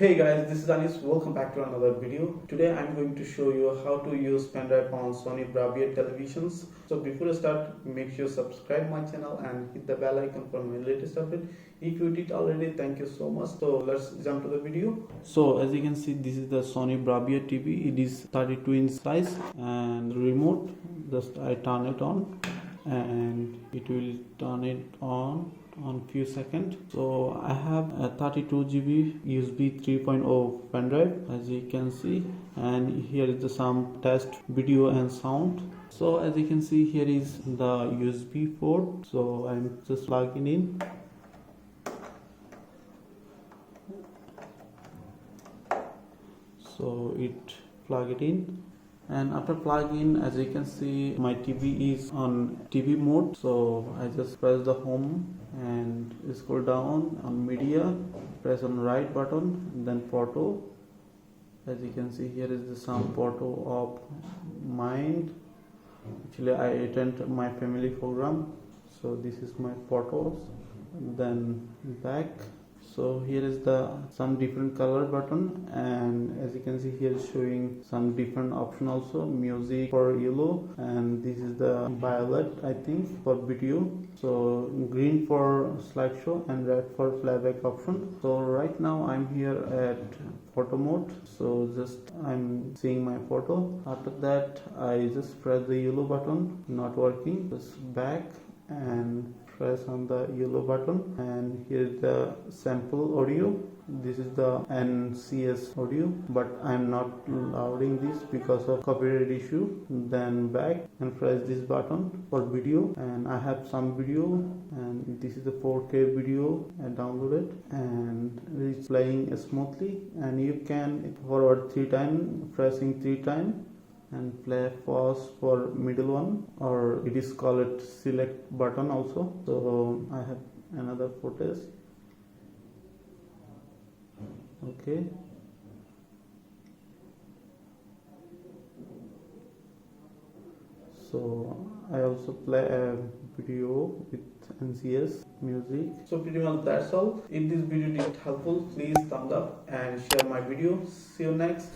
Hey guys, this is Anis. Welcome back to another video. Today I'm going to show you how to use pendrive on Sony Bravia televisions. So before I start, make sure subscribe my channel and hit the bell icon for my latest update. If you did already, thank you so much. So let's jump to the video. So as you can see, this is the Sony Bravia TV. It is 32-inch size and the remote. Just I turn it on and it will turn it on few seconds. So I have a 32 GB USB 3.0 pendrive, as you can see, and here is the some test video and sound. So as you can see, here is the USB port, so I'm just plugging in. So it plug it in, and after plug-in, as you can see, my TV is on TV mode. So I just press the home and scroll down on media, press on right button, then photo. As you can see, here is the some photo of mine. Actually I attend my family program, so this is my photos. Then back. So here is the some different color button, and as you can see, here is showing some different option also. Music for yellow, and this is the violet, I think, for video. So green for slideshow and red for playback option. So right now I'm here at photo mode, so just I'm seeing my photo. After that I just press the yellow button, not working. Just back and press on the yellow button, and here is the sample audio. This is the NCS audio, but I'm not loading this because of copyright issue. Then back and press this button for video, and I have some video, and this is the 4K video I downloaded, and it's playing smoothly. And you can forward 3 times, pressing 3 times, and play pause for middle one, or it is called select button also. So I have another footage. Okay, so I also play a video with NCS music. So pretty much that's all. If this video is helpful, please thumbs up and share my video. See you next.